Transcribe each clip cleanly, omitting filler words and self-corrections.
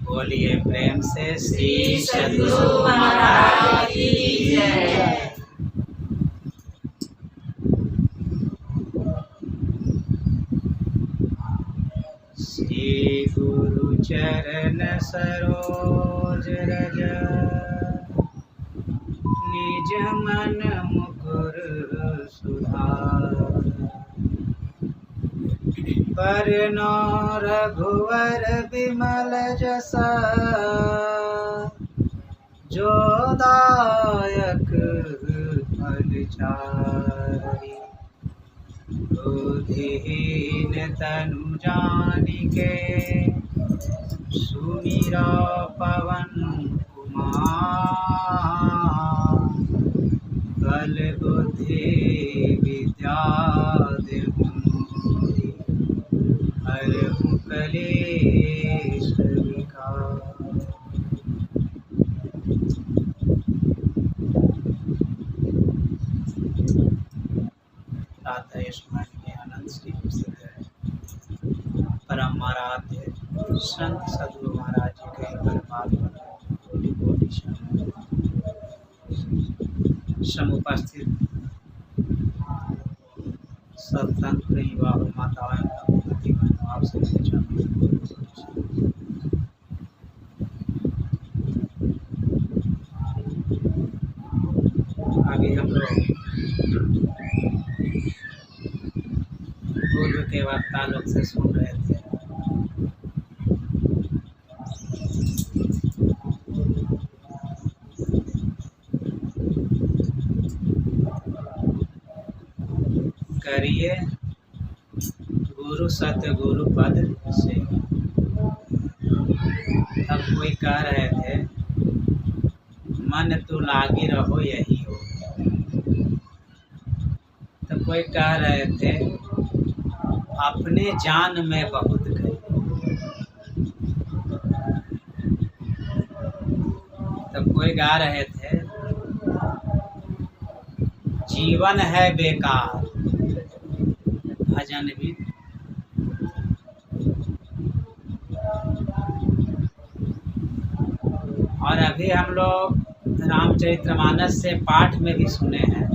बोलिए प्रेम से श्री सद्गुरु महाराज की जय। श्री गुरु चरण सरोज रज निज मन मुकुर सुधार। बरनौ रघुवर बिमल जसा जो दायक फलचारि। बुद्धिहीन तनु जानिके सुमिरौ पवन कुमार। बल बुद्धि विद्या देहु मोहि हरहु कलेश विकार। प्रातः स्मरणीय अनंत श्री परम आराध्य संत सद्गुरु महाराज जी के परमात्मा कोटि समुपस्थित सत्संग प्रेमी बाबू माताएं आप सभी आगे हम लोग पूर्व के वक्ता लोग से सुन रहे थे। करिए गुरु सतगुरु पद से। अब कोई कह रहे थे मन तू लागी रहो यही हो। तो कोई कह रहे थे अपने जान में बहुत गए। तो कोई गा रहे थे जीवन है बेकार भजन भी। और अभी हम लोग रामचरितमानस से पाठ में भी सुने हैं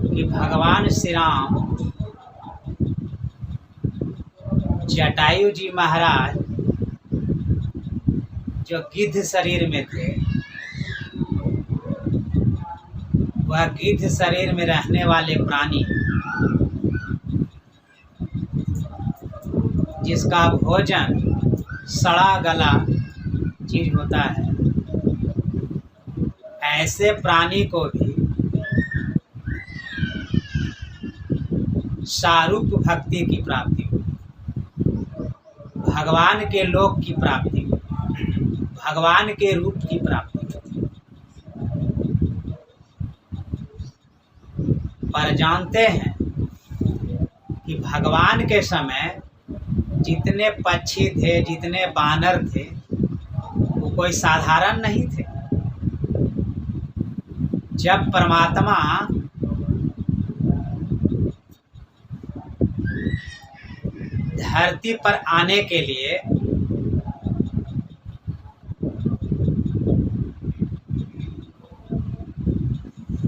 कि भगवान श्री राम जटायु जी महाराज जो गिद्ध शरीर में थे, वह गिद्ध शरीर में रहने वाले प्राणी जिसका भोजन सड़ा गला चीज होता है, ऐसे प्राणी को भी सारूप भक्ति की प्राप्ति हुई, भगवान के लोक की प्राप्ति हुई, भगवान के रूप की प्राप्ति हुई। पर जानते हैं कि भगवान के समय जितने पक्षी थे, जितने बानर थे, वो कोई साधारण नहीं थे। जब परमात्मा धरती पर आने के लिए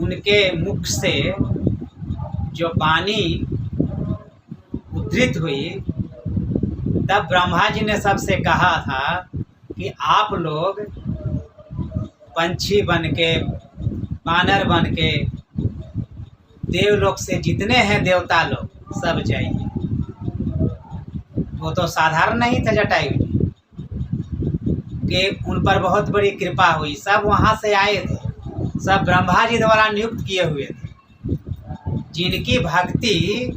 उनके मुख से जो वाणी उद्धृत हुई, तब ब्रह्मा जी ने सबसे कहा था कि आप लोग पंछी बन के, बानर बन के, देवलोक से जितने हैं देवता लोग सब जाइए। वो तो साधारण नहीं था जटायु जी कि उन पर बहुत बड़ी कृपा हुई। सब वहाँ से आए थे, सब ब्रह्मा जी द्वारा नियुक्त किए हुए थे। जिनकी भक्ति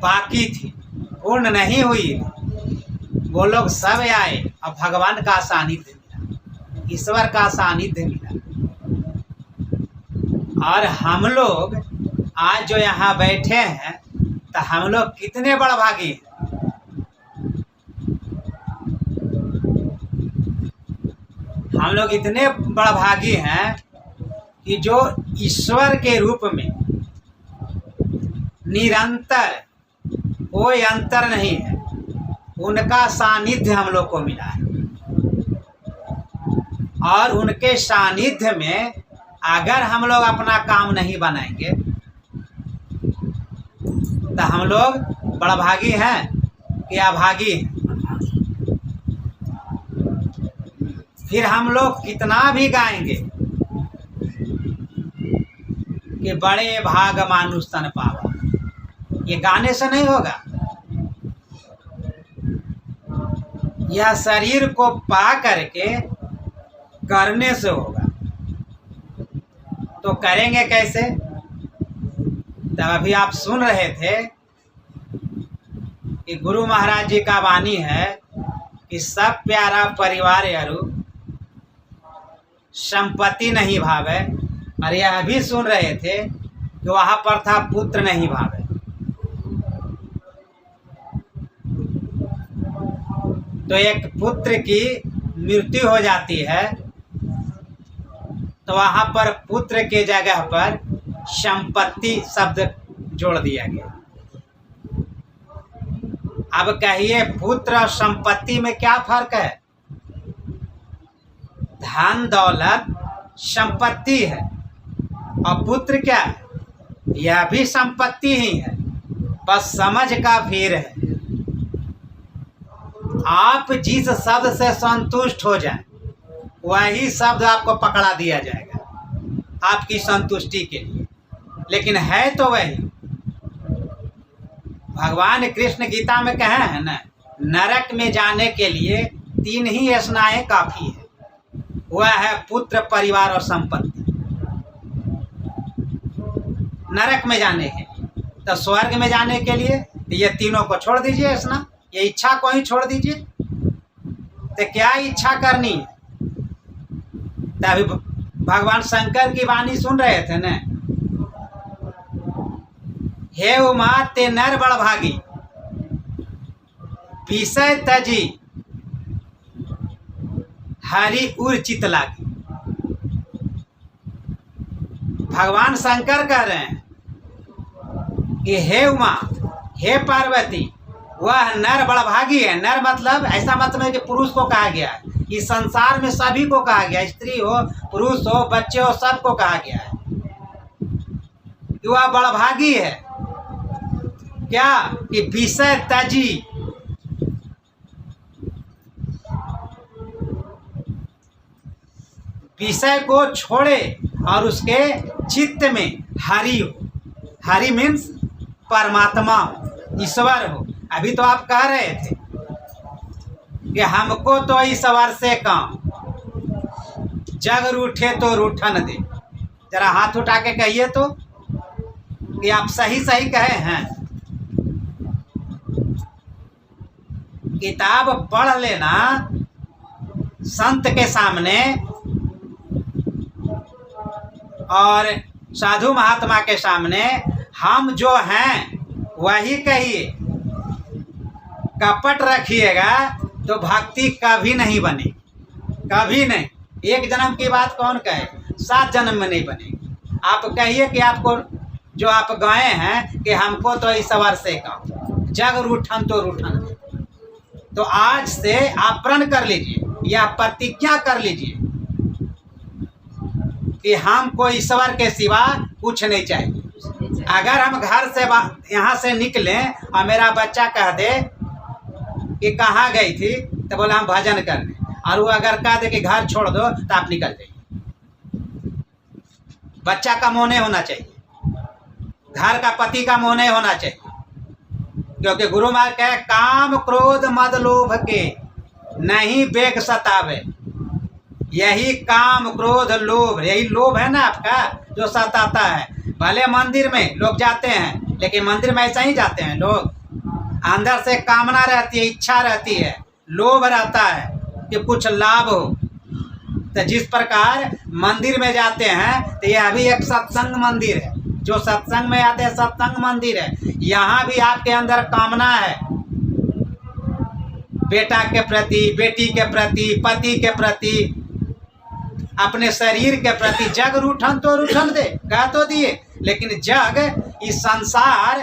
बाकी थी, पूर्ण नहीं हुई, वो लोग सब आए और भगवान का सानिध्य मिला, ईश्वर का सानिध्य मिला। और हम लोग आज जो यहाँ बैठे हैं, तो हम लोग कितने बड़भागी हैं। हम लोग इतने बड़भागी हैं कि जो ईश्वर के रूप में निरंतर कोई अंतर नहीं है, उनका सानिध्य हम लोग को मिला है। और उनके सानिध्य में अगर हम लोग अपना काम नहीं बनाएंगे तो हम लोग बड़भागी हैं कि अभागी हैं। फिर हम लोग कितना भी गाएंगे कि बड़े भाग मानुष तन पावा, ये गाने से नहीं होगा। यह शरीर को पा करके करने से होगा। तो करेंगे कैसे? तब अभी आप सुन रहे थे कि गुरु महाराज जी का वाणी है कि सब प्यारा परिवार अरु संपत्ति नहीं भावे। और यह भी सुन रहे थे कि वहाँ पर था पुत्र नहीं भावे। तो एक पुत्र की मृत्यु हो जाती है तो वहाँ पर पुत्र के जगह पर संपत्ति शब्द जोड़ दिया गया। अब कहिए पुत्र और संपत्ति में क्या फर्क है? धन दौलत संपत्ति है और पुत्र क्या है? यह भी संपत्ति ही है, बस समझ का फेर है। आप जिस शब्द से संतुष्ट हो जाए वही शब्द आपको पकड़ा दिया जाएगा आपकी संतुष्टि के लिए, लेकिन है तो वही। भगवान कृष्ण गीता में कहे हैं ना, नरक में जाने के लिए 3 ही यातनाएं काफी है, वह है पुत्र, परिवार और संपत्ति। नरक में जाने के लिए, तो स्वर्ग में जाने के लिए ये तीनों को छोड़ दीजिए यातना, ये इच्छा को ही छोड़ दीजिए। तो क्या इच्छा करनी है? तभी भगवान शंकर की वाणी सुन रहे थे न, हे उमा ते नर बड़भागी विषय तजी हरि उर चित लागी। भगवान शंकर कह रहे हैं कि हे उमा, हे पार्वती, वह नर बड़भागी है। नर मतलब ऐसा मतलब है कि पुरुष को कहा गया है। इस संसार में सभी को कहा गया, स्त्री हो, पुरुष हो, बच्चे हो, सबको कहा गया है कि वह बड़भागी है। क्या? कि विषय तजी, विषय को छोड़े और उसके चित्त में हरि हो। हरि मीन्स परमात्मा हो, ईश्वर हो। अभी तो आप कह रहे थे कि हमको तो ईश्वर से काम, जग रूठे तो रूठन दे। जरा हाथ उठा के कहिए तो कि आप सही सही कहे हैं। किताब पढ़ लेना संत के सामने और साधु महात्मा के सामने, हम जो हैं वही कहिए। कपट रखिएगा तो भक्ति कभी नहीं बनेगी, कभी नहीं। एक जन्म की बात कौन कहे, 7 जन्म में नहीं बनेगी। आप कहिए कि आपको जो आप गए हैं कि हमको तो ईश्वर से काम, जग रूठन तो रूठन दे। तो आज से आप प्रण कर लीजिए या प्रतिज्ञा कर लीजिए कि हमको ईश्वर के सिवा कुछ नहीं चाहिए। अगर हम घर से यहाँ से निकलें और मेरा बच्चा कह दे कि कहाँ गई थी, तो बोला हम भजन करने, और वो अगर कह दे कि घर छोड़ दो तो आप निकल जाइए। बच्चा का मोह नहीं होना चाहिए, घर का पति का मोह नहीं होना चाहिए, क्योंकि गुरु महाराज कहे काम क्रोध मद लोभ के नहीं बेग सतावे। यही काम क्रोध लोभ, यही लोभ है ना आपका जो सताता है। भले मंदिर में लोग जाते हैं, लेकिन मंदिर में ऐसा ही जाते हैं लोग, अंदर से कामना रहती है, इच्छा रहती है, लोभ रहता है कि कुछ लाभ हो। तो जिस प्रकार मंदिर में जाते हैं तो यह भी एक सत्संग मंदिर है, जो सत्संग में आते हैं सत्संग मंदिर है। यहाँ भी आपके अंदर कामना है, बेटा के प्रति, बेटी के प्रति, पति के प्रति, अपने शरीर के प्रति जग रूठन तो रूठन दे, कह तो दिए, लेकिन जग इस संसार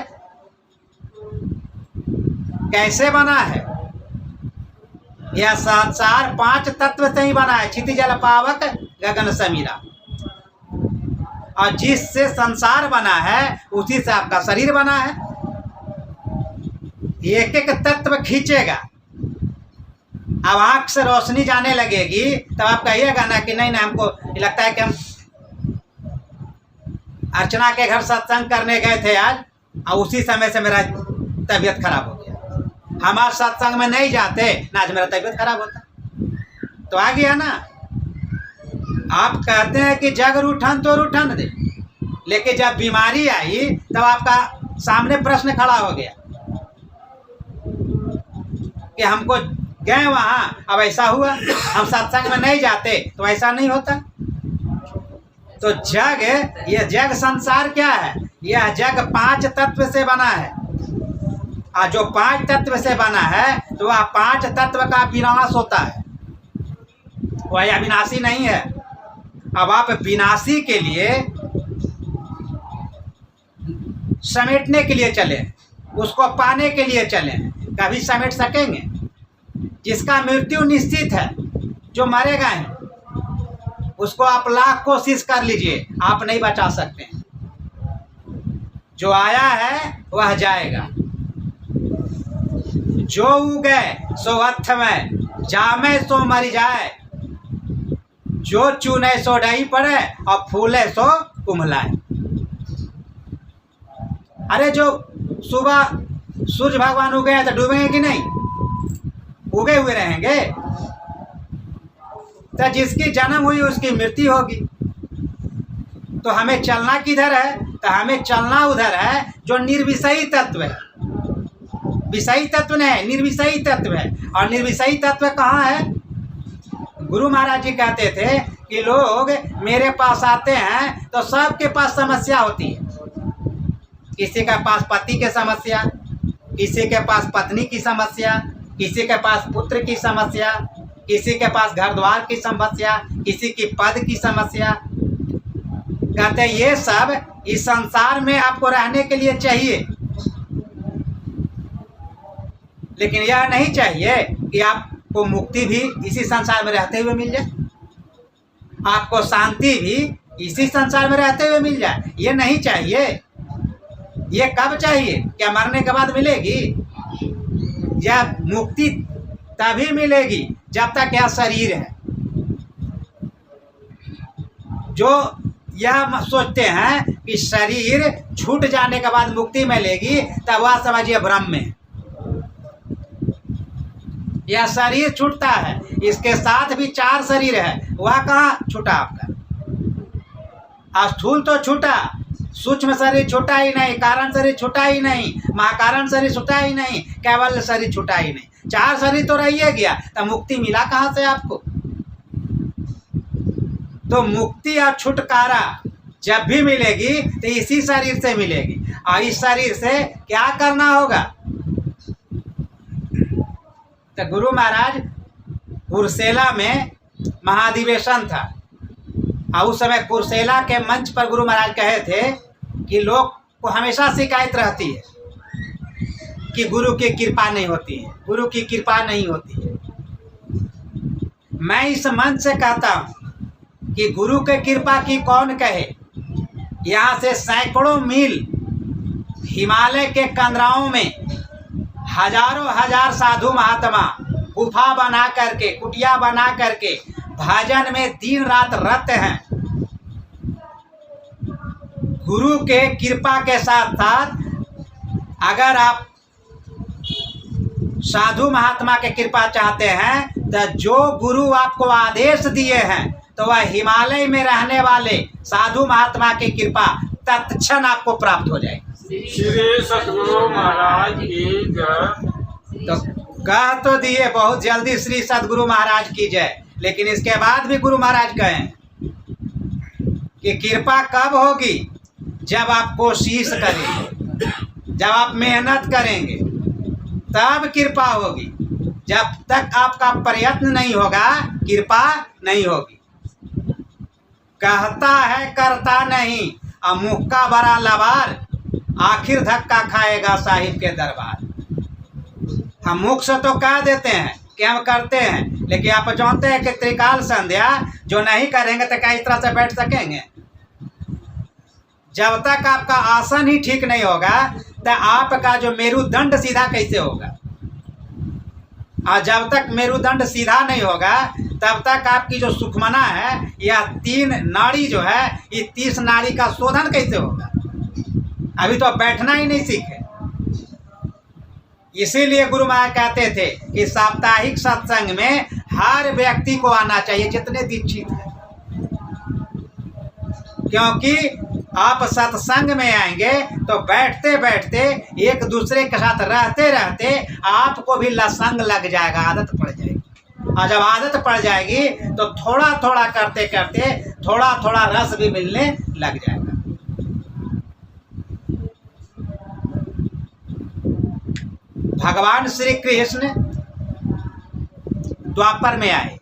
कैसे बना है? यह संसार 5 तत्व से ही बना है, क्षिति जल पावक गगन समीरा। और जिससे संसार बना है उसी से आपका शरीर बना है। एक एक तत्व खींचेगा। अब आँख से रोशनी जाने लगेगी तब आप कहिएगा ना कि नहीं ना, हमको लगता है कि हम अर्चना के घर सत्संग करने गए थे आज और उसी समय से मेरा तबीयत खराब हो गया। हम आज सत्संग में नहीं जाते ना, आज मेरा तबीयत खराब होता। तो आ गया ना। आप कहते हैं कि जग रूठन तो रूठन दे, लेकिन जब बीमारी आई तब आपका सामने प्रश्न खड़ा हो गया कि हमको गए वहाँ, अब ऐसा हुआ, हम सत्संग में नहीं जाते तो ऐसा नहीं होता। तो जग, यह जग संसार क्या है? यह जग 5 तत्व से बना है। और जो 5 तत्व से बना है तो वह 5 तत्व का विनाश होता है, वह अविनाशी नहीं है। अब आप विनाशी के लिए समेटने के लिए चले, उसको पाने के लिए चले, कभी समेट सकेंगे? जिसका मृत्यु निश्चित है, जो मरेगा है, उसको आप लाख कोशिश कर लीजिए, आप नहीं बचा सकते। जो आया है वह जाएगा। जो उगे सो अथ में, जामे सो मर जाए, जो चुने सो ढही पड़े और फूले सो कुम्हलाए। अरे जो सुबह सूर्य भगवान उगे तो डूबेंगे कि नहीं? उगे हुए रहेंगे। तो जिसकी जन्म हुई उसकी मृत्यु होगी। तो हमें चलना किधर है? तो हमें चलना उधर है जो निर्विषयी तत्व है। विषयी तत्व नहीं, निर्विषयी तत्व है। और निर्विषयी तत्व कहाँ है? गुरु महाराज जी कहते थे कि लोग मेरे पास आते हैं तो सबके पास समस्या होती है। किसी के पास पति की समस्या, किसी के पास पत्नी की समस्या, किसी के पास पुत्र की समस्या, किसी के पास घर द्वार की समस्या, किसी की पद की समस्या। कहते हैं ये सब इस संसार में आपको रहने के लिए चाहिए, लेकिन यह नहीं चाहिए कि आपको मुक्ति भी इसी संसार में रहते हुए मिल जाए, आपको शांति भी इसी संसार में रहते हुए मिल जाए। ये नहीं चाहिए। ये कब चाहिए? क्या मरने के बाद मिलेगी? यह मुक्ति तभी मिलेगी जब तक यह शरीर है। जो यह सोचते हैं कि शरीर छूट जाने के बाद मुक्ति मिलेगी, तब वह समझिए भ्रम में। यह शरीर छूटता है, इसके साथ भी 4 शरीर है, वह कहाँ छूटा आपका? स्थूल तो छूटा, सूक्ष्म शरीर छूटा ही नहीं, कारण शरीर छूटा ही नहीं, महाकारण शरीर छूटा ही नहीं, केवल शरीर छूटा ही नहीं। 4 शरीर तो रहिए गया, तो मुक्ति मिला कहाँ से आपको? तो मुक्ति और छुटकारा जब भी मिलेगी तो इसी शरीर से मिलेगी। और इस शरीर से क्या करना होगा? तो गुरु महाराज कुर्सेला में महाधिवेशन था, और उस समय कुर्सेला के मंच पर गुरु महाराज कहे थे कि लोग को हमेशा शिकायत रहती है कि गुरु की कृपा नहीं होती है, गुरु की कृपा नहीं होती है। मैं इस मंच से कहता हूँ कि गुरु के कृपा की कौन कहे। यहाँ से सैकड़ों मील हिमालय के कंदराओं में हजारों हजार साधु महात्मा गुफा बना करके, कुटिया बना करके भजन में दिन रात रत हैं। गुरु के कृपा के साथ साथ अगर आप साधु महात्मा के कृपा चाहते हैं तो जो गुरु आपको आदेश दिए हैं तो वह हिमालय में रहने वाले साधु महात्मा की कृपा तत्क्षण आपको प्राप्त हो जाएगी। श्री सद्गुरु महाराज की जय। तो कह तो दिए बहुत जल्दी श्री सद्गुरु महाराज की जय, लेकिन इसके बाद भी गुरु महाराज कहें कि कृपा कब होगी? जब आप कोशिश करेंगे, जब आप मेहनत करेंगे, तब कृपा होगी। जब तक आपका प्रयत्न नहीं होगा, कृपा नहीं होगी। कहता है करता नहीं, और मुक्का बड़ा लबार, आखिर धक्का खाएगा साहिब के दरबार। हम मुख से तो कह देते हैं कि हम करते हैं, लेकिन आप जानते हैं कि त्रिकाल संध्या जो नहीं करेंगे तो क्या इस तरह से बैठ सकेंगे? जब तक आपका आसन ही ठीक नहीं होगा तो आपका जो मेरुदंड सीधा कैसे होगा? और जब तक मेरुदंड सीधा नहीं होगा तब तक आपकी जो सुखमना है या 3 नाड़ी जो है, ये 30 नाड़ी का शोधन कैसे होगा? अभी तो बैठना ही नहीं सीखे। इसीलिए गुरु महाराज कहते थे कि साप्ताहिक सत्संग में हर व्यक्ति को आना चाहिए जितने दीक्षित हैं, क्योंकि आप सत्संग में आएंगे तो बैठते बैठते एक दूसरे के साथ रहते रहते आपको भी लसंग लग जाएगा, आदत पड़ जाएगी। और जब आदत पड़ जाएगी तो थोड़ा थोड़ा करते करते थोड़ा थोड़ा रस भी मिलने लग जाएगा। भगवान श्री कृष्ण द्वापर में आए।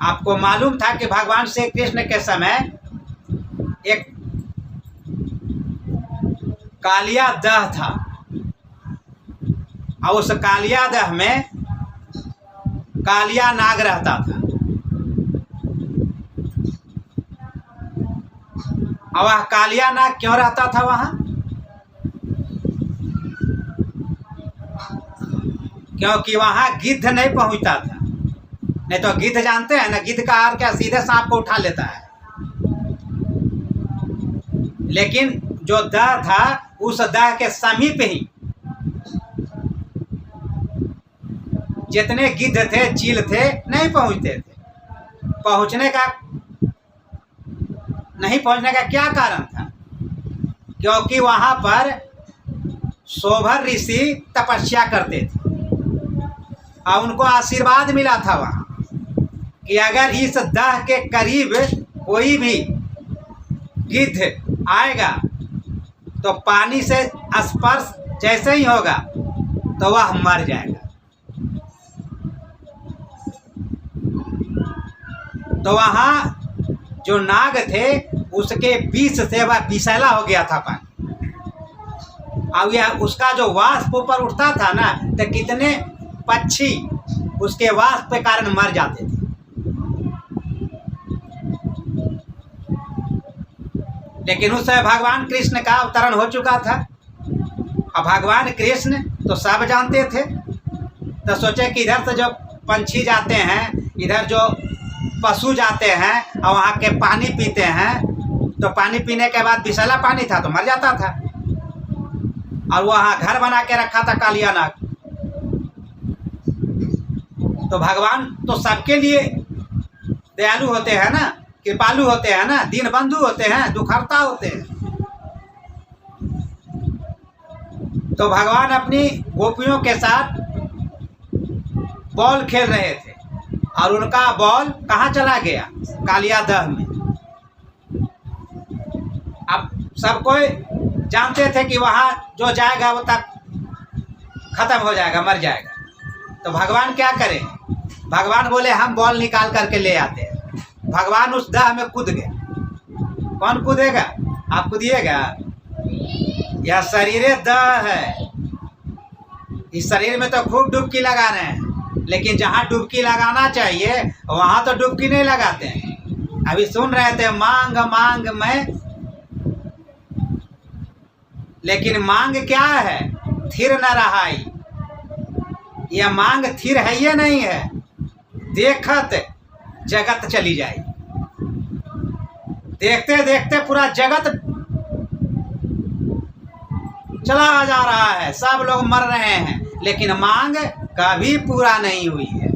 आपको मालूम था कि भगवान श्री कृष्ण के समय एक कालिया दह था, और उस कालिया दह में कालिया नाग रहता था। और वह कालिया नाग क्यों रहता था वहां? क्योंकि वहां गिद्ध नहीं पहुंचता था। नहीं तो गिद्ध जानते हैं ना, गिद्ध का आहार क्या, सीधे सांप को उठा लेता है। लेकिन जो दह था उस दह के समीप ही जितने गिद्ध थे, चील थे, नहीं पहुंचते थे। नहीं पहुंचने का क्या कारण था? क्योंकि वहां पर शोभर ऋषि तपस्या करते थे और उनको आशीर्वाद मिला था वहां कि अगर इस दह के करीब कोई भी गिद्ध आएगा तो पानी से स्पर्श जैसे ही होगा तो वह मर जाएगा। तो वहाँ जो नाग थे उसके विष से वह विषैला हो गया था पानी। अब यह उसका जो वाष्प ऊपर उठता था ना, तो कितने पक्षी उसके वाष्प के कारण मर जाते थे। लेकिन उस समय भगवान कृष्ण का अवतरण हो चुका था। अब भगवान कृष्ण तो सब जानते थे, तो सोचे कि इधर से जो पंछी जाते हैं, इधर जो पशु जाते हैं और वहाँ के पानी पीते हैं, तो पानी पीने के बाद विषैला पानी था तो मर जाता था। और वहाँ घर बना के रखा था कालिया नाग। तो भगवान तो सबके लिए दयालु होते हैं ना, कृपालु होते हैं ना, दीन बंधु होते हैं, दुखहर्ता होते हैं। तो भगवान अपनी गोपियों के साथ बॉल खेल रहे थे और उनका बॉल कहाँ चला गया? कालिया दह में। अब सब कोई जानते थे कि वहाँ जो जाएगा वो तक खत्म हो जाएगा, मर जाएगा। तो भगवान क्या करें? भगवान बोले हम बॉल निकाल करके ले आते हैं। भगवान उस दह में कूद गए। कौन कूदेगा? आप कूदिएगा? यह शरीर दह है। इस शरीर में तो खूब डुबकी लगा रहे हैं, लेकिन जहाँ डुबकी लगाना चाहिए वहाँ तो डुबकी नहीं लगाते हैं। अभी सुन रहे थे मांग मांग में, लेकिन मांग क्या है? थिर न रहाई। यह मांग थिर है, ये नहीं है। देखत जगत चली जाए। देखते देखते पूरा जगत चला जा रहा है, सब लोग मर रहे हैं, लेकिन मांग कभी पूरा नहीं हुई है।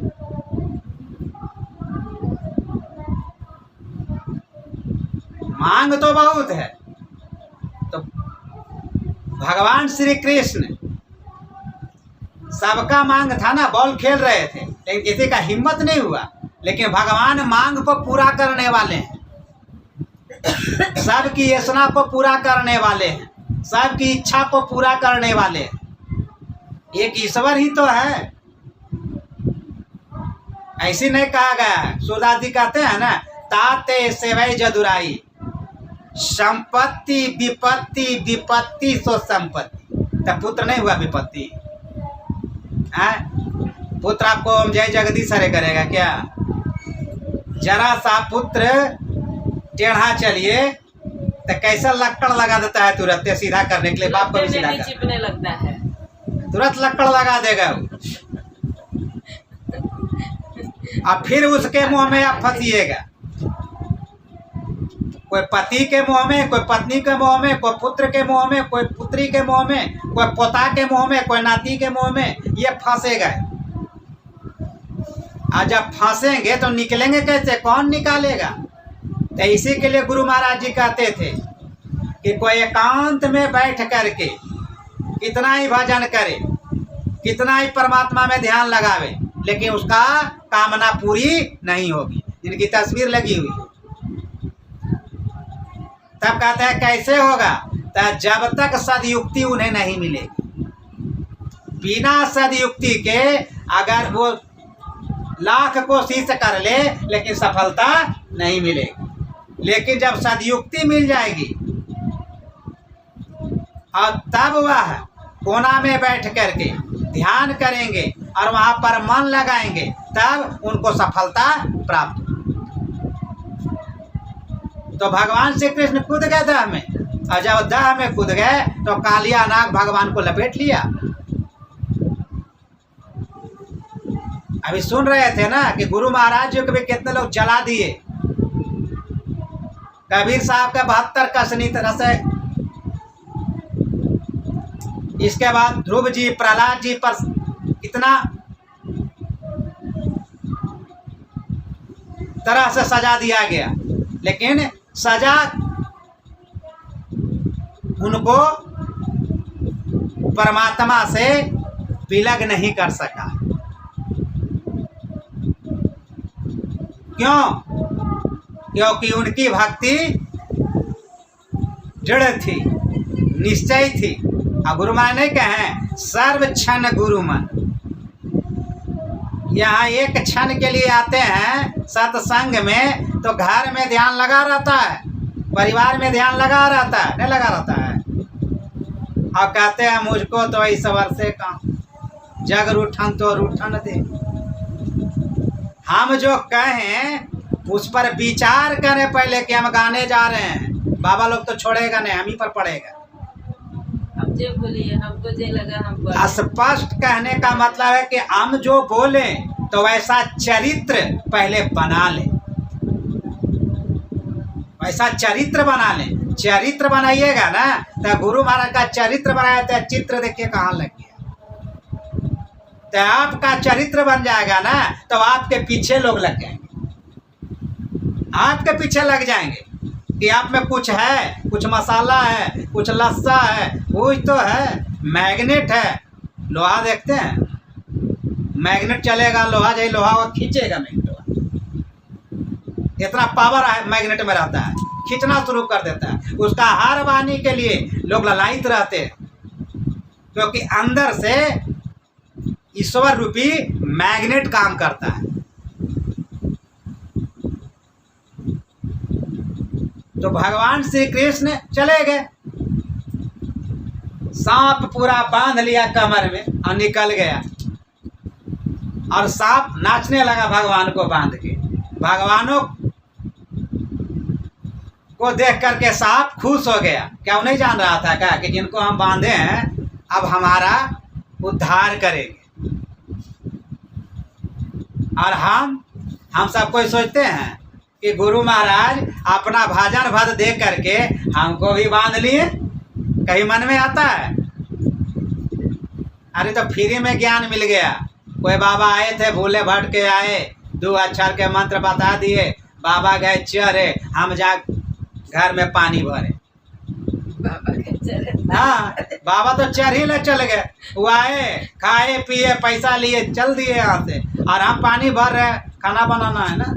मांग तो बहुत है। तो भगवान श्री कृष्ण सबका मांग था ना, बॉल खेल रहे थे, लेकिन किसी का हिम्मत नहीं हुआ। लेकिन भगवान मांग को पूरा करने वाले हैं, सबकी याचना को पूरा करने वाले हैं, सबकी इच्छा को पूरा करने वाले हैं। एक ईश्वर ही तो है। ऐसी नहीं कहा गया है। सूरदास जी कहते हैं ना, ताते सेवै जदुराई, संपत्ति विपत्ति, विपत्ति सो संपत्ति। तब पुत्र नहीं हुआ विपत्ति है? पुत्र आपको हम जय जगदीश हरे करेगा क्या? जरा सा पुत्र टेढ़ा चलिए तो कैसा लक्कड़ लगा देता है तुरंत सीधा करने के लिए। बाप को भी सीधा कर चिपने लगता है, तुरंत लक्कड़ लगा देगा वो। और फिर उसके मुंह में आप फंसिएगा। कोई पति के मुंह में, कोई पत्नी के मुंह में, कोई पुत्र के मुंह में, कोई पुत्री के मुंह में, कोई पोता के मुंह में, कोई नाती के मुंह में, ये फंसेगा। और जब फंसेंगे तो निकलेंगे कैसे? कौन निकालेगा? तो इसी के लिए गुरु महाराज जी कहते थे कि कोई एकांत में बैठ करके कितना ही भजन करे, कितना ही परमात्मा में ध्यान लगावे, लेकिन उसका कामना पूरी नहीं होगी। जिनकी तस्वीर लगी हुई है, तब कहते हैं कैसे होगा? तो जब तक सदयुक्ति उन्हें नहीं मिलेगी। बिना सदयुक्ति के अगर वो लाख कोशिश कर ले लेकिन सफलता नहीं मिलेगी। लेकिन जब सदयुक्ति मिल जाएगी और तब वह कोना में बैठ करके ध्यान करेंगे और वहाँ पर मन लगाएंगे, तब उनको सफलता प्राप्त होगी। तो भगवान श्री कृष्ण कूद गए दाह में, और जब दाह में कूद गए तो कालिया नाग भगवान को लपेट लिया। अभी सुन रहे थे ना कि गुरु महाराज जी को भी कितने लोग जला दिए। कबीर साहब का 72 कसनी तरह से, इसके बाद ध्रुव जी, प्रहलाद जी पर कितना तरह से सजा दिया गया, लेकिन सजा उनको परमात्मा से विलग नहीं कर सका। क्यों? क्योंकि उनकी भक्ति दृढ़ थी, निश्चय थी। और गुरु मान नहीं कहें सर्व क्षण गुरु मन। यहाँ एक क्षण के लिए आते हैं सत्संग में तो घर में ध्यान लगा रहता है, परिवार में ध्यान लगा रहता है, नहीं लगा रहता है। और कहते हैं मुझको तो इस वर्षे का जग रूठन तो रूठन दे। हम जो कहें उस पर विचार करें पहले कि हम गाने जा रहे हैं। बाबा लोग तो छोड़ेगा नहीं, हम ही पर पड़ेगा। अब जो बोलिए हमको जो लगा हम बोले। स्पष्ट कहने का मतलब है कि हम जो बोले तो वैसा चरित्र पहले बना ले, वैसा चरित्र बना ले। चरित्र बनाइएगा ना तो गुरु महाराज का चरित्र बनाया तो चित्र देखिए कहाँ लग गया। तो आपका चरित्र बन जाएगा ना तो आपके पीछे लोग लग जाएंगे, आपके पीछे लग जाएंगे कि आप में कुछ है, कुछ मसाला है, कुछ लस्सा है, कुछ तो है। मैग्नेट है, लोहा देखते हैं, मैग्नेट चलेगा, लोहा जाए, लोहा वो खींचेगा नहीं। इतना पावर है मैग्नेट में रहता है, खींचना शुरू कर देता है। उसका हार पाने के लिए लोग ललायित रहते हैं, क्योंकि अंदर से ईश्वर रूपी मैग्नेट काम करता है। तो भगवान श्री कृष्ण चले गए, सांप पूरा बांध लिया कमर में और निकल गया, और सांप नाचने लगा भगवान को बांध के। भगवानों को देख करके सांप खुश हो गया। क्या वो नहीं जान रहा था क्या कि जिनको हम बांधे हैं अब हमारा उद्धार करेंगे। और हम सब कोई सोचते हैं कि गुरु महाराज अपना भजन भद दे करके हमको भी बांध लिए, कहीं मन में आता है? अरे तो फ्री में ज्ञान मिल गया। कोई बाबा आए थे, भूले भट के आए, 2 अक्षर के मंत्र बता दिए, बाबा गए चरे, हम जा घर में पानी भरे। हाँ, बाबा तो चर ही ले चल गए। वो आए, खाए पिए, पैसा लिए, चल दिए यहाँ से, और हम पानी भर रहे, खाना बनाना है ना।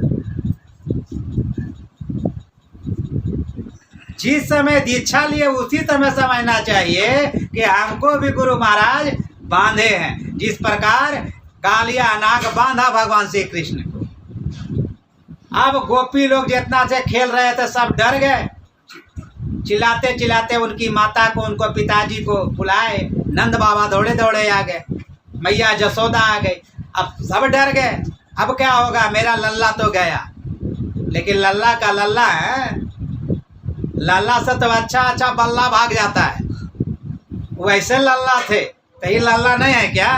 जिस समय दीक्षा लिए उसी समय समझना चाहिए कि हमको भी गुरु महाराज बांधे हैं, जिस प्रकार कालिया नाग बांधा भगवान श्री कृष्ण को। अब गोपी लोग जितना से खेल रहे थे सब डर गए। चिल्लाते चिल्लाते उनकी माता को, उनको पिताजी को बुलाए। नंद बाबा दौड़े दौड़े आ गए, मैया जसोदा आ गई। अब सब डर गए, अब क्या होगा, मेरा लल्ला तो गया। लेकिन लल्ला का लल्ला है, लल्ला से तो अच्छा बल्ला भाग जाता है। वैसे लल्ला थे, तो ये लल्ला नहीं है क्या?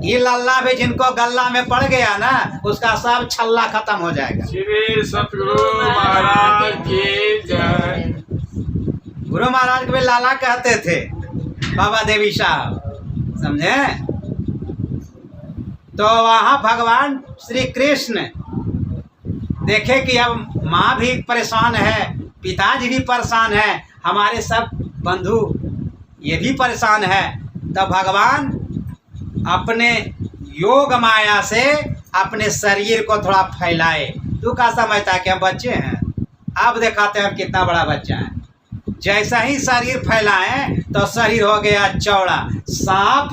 ये लल्ला भी जिनको गल्ला में पड़ गया ना, उसका सब छल्ला खत्म हो जाएगा। श्री सतगुरु महाराज की जय। गुरु महाराज को भी लाला कहते थे, बाबा देवी साहब, समझे? तो वहाँ भगवान श्री कृष्ण देखे कि अब माँ भी परेशान है, पिताजी भी परेशान है, हमारे सब बंधु ये भी परेशान है। तो भगवान अपने योग माया से अपने शरीर को थोड़ा फैलाए। तू क्या समझता है कि हम बच्चे हैं? अब दिखाते हैं हम कितना बड़ा बच्चा है। जैसा ही शरीर फैलाए तो शरीर हो गया चौड़ा, सांप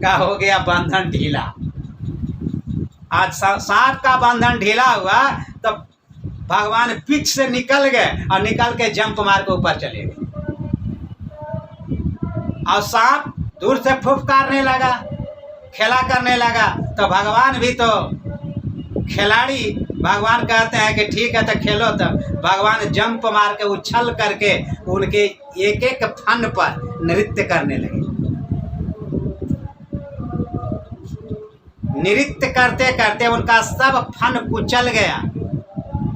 का हो गया बंधन ढीला। आज सांप का बंधन ढीला हुआ तो भगवान पीछ से निकल गए और निकल के जंप मार के ऊपर चले गए। और सांप दूर से फुफकारने लगा, खेला करने लगा। तो भगवान भी तो खिलाड़ी, भगवान कहते हैं कि ठीक है तो खेलो। तो भगवान जंप मार के उछल करके उनके एक एक फन पर नृत्य करने लगे। नृत्य करते करते उनका सब फन कुचल गया।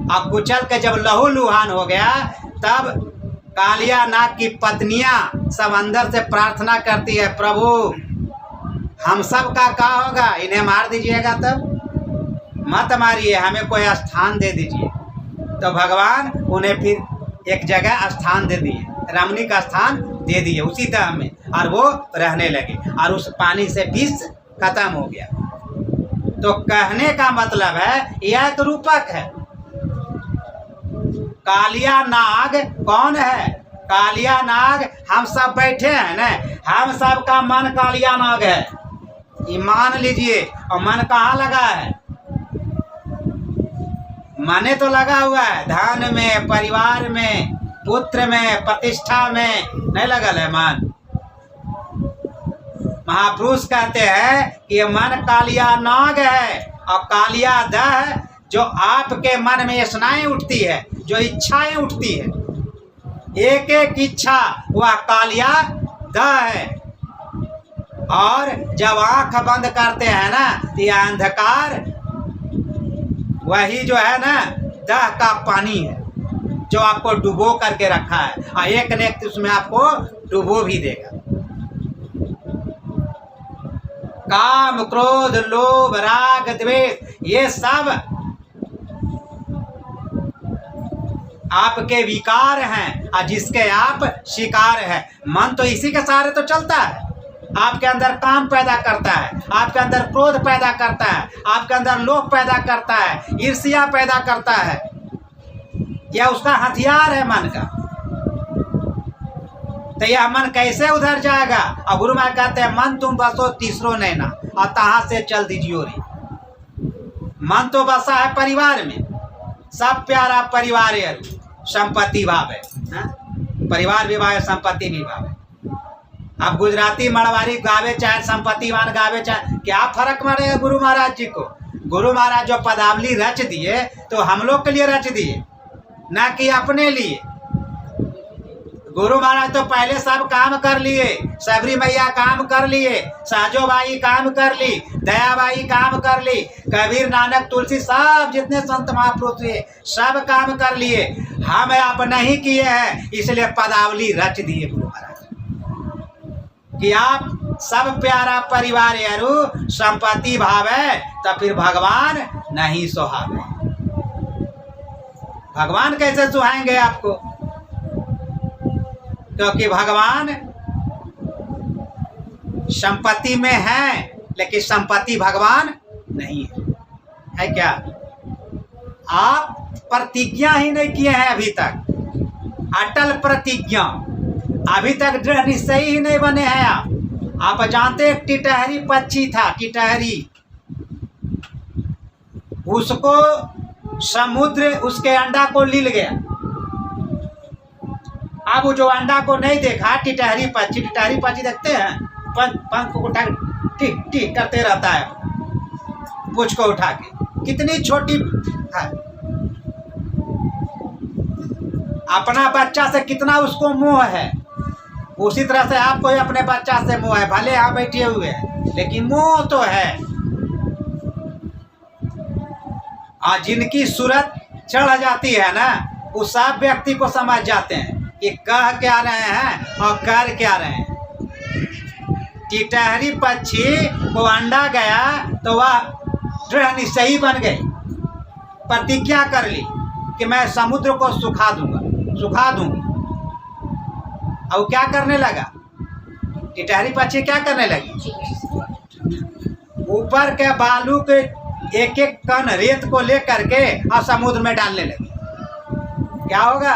और कुचल के जब लहू लुहान हो गया, तब कालिया नाग की पत्नियां सब अंदर से प्रार्थना करती है, प्रभु हम सब का होगा, इन्हें मार दीजिएगा तब मत मारिए, हमें कोई स्थान दे दीजिए। तो भगवान उन्हें फिर एक जगह स्थान दे दिए, रमणी का स्थान दे दिए उसी तरह में, और वो रहने लगे और उस पानी से विष खत्म हो गया। तो कहने का मतलब है यह एक रूपक है। कालिया नाग कौन है? कालिया नाग हम सब बैठे हैं ना, हम सब का मन कालिया नाग है, ये मान लीजिए। और मन कहाँ लगा है? मने तो लगा हुआ है धन में, परिवार में, पुत्र में, प्रतिष्ठा में, नहीं लगल है मन। महापुरुष कहते हैं कि ये मन कालिया नाग है। और कालिया दह जो आपके मन में स्नाएं उठती है, जो इच्छाएं उठती है, एक एक इच्छा वह कालिया दह है। और जब आंख बंद करते हैं ना, तो यह अंधकार वही जो है ना दह का पानी है, जो आपको डुबो करके रखा है, और एक न एक उसमें आपको डुबो भी देगा। काम, क्रोध, लोभ, राग, द्वेष, ये सब आपके विकार हैं और जिसके आप शिकार हैं। मन तो इसी के सहारे तो चलता है। आपके अंदर काम पैदा करता है, आपके अंदर क्रोध पैदा करता है, आपके अंदर लोभ पैदा करता है, ईर्ष्या पैदा करता है। यह उसका हथियार है मन का। तो यह मन कैसे उधर जाएगा? और गुरु महाराज कहते हैं मन तुम बसो तीसरो नैना और तहाँ से चल दीजियो रे। मन तो बसा है परिवार में, सब प्यारा परिवार है, संपत्ति भाव है, परिवार भी भाव है, संपत्ति भी भाव है। अब गुजराती मड़वारी गावे चाहे संपत्तिवान गावे चाहे, क्या फर्क पड़ेगा गुरु महाराज जी को? गुरु महाराज जो पदावली रच दिए तो हम लोग के लिए रच दिए, ना कि अपने लिए। गुरु महाराज तो पहले सब काम कर लिए, सबरी मैया काम कर लिए, साजोबाई काम कर ली, दयाबाई काम कर ली, कबीर नानक तुलसी सब जितने संत महापुरुष थे सब काम कर लिए। हम आप नहीं किए हैं, इसलिए पदावली रच दिए गुरु महाराज कि आप सब प्यारा परिवार यारू संपत्ति भाव है, तो फिर भगवान नहीं सुहावे। भगवान कैसे सुहाएंगे आपको? क्योंकि भगवान संपत्ति में है, लेकिन संपत्ति भगवान नहीं है क्या? आप प्रतिज्ञा ही नहीं किए हैं अभी तक, अटल प्रतिज्ञा, अभी तक दृढ़ निश्चय ही नहीं बने हैं आप जानते एक टिटहरी पक्षी था, टिटहरी, उसको समुद्र उसके अंडा को लील गया। अब वो जो अंडा को नहीं देखा, टिटहरी पक्षी देखते हैं, पंख को उठा टिक टिक करते रहता है, पूंछ को उठा के, कितनी छोटी है। अपना बच्चा से कितना उसको मोह है, उसी तरह से आपको ही अपने बच्चा से मोह है। भले यहाँ बैठे हुए हैं लेकिन मोह तो है। और जिनकी सूरत चढ़ जाती है ना, उस सब व्यक्ति को समझ जाते हैं कि कह क्या रहे हैं और कर क्या रहे हैं। टिटहरी पक्षी को अंडा गया तो वह दृढ़ निश्चयी बन गए, प्रतिज्ञा कर ली कि मैं समुद्र को सुखा दूंगी। और क्या करने लगा, टिटहरी पक्षी क्या करने लगी, ऊपर के बालू के एक एक कण रेत को लेकर के और समुद्र में डालने लगी। क्या होगा,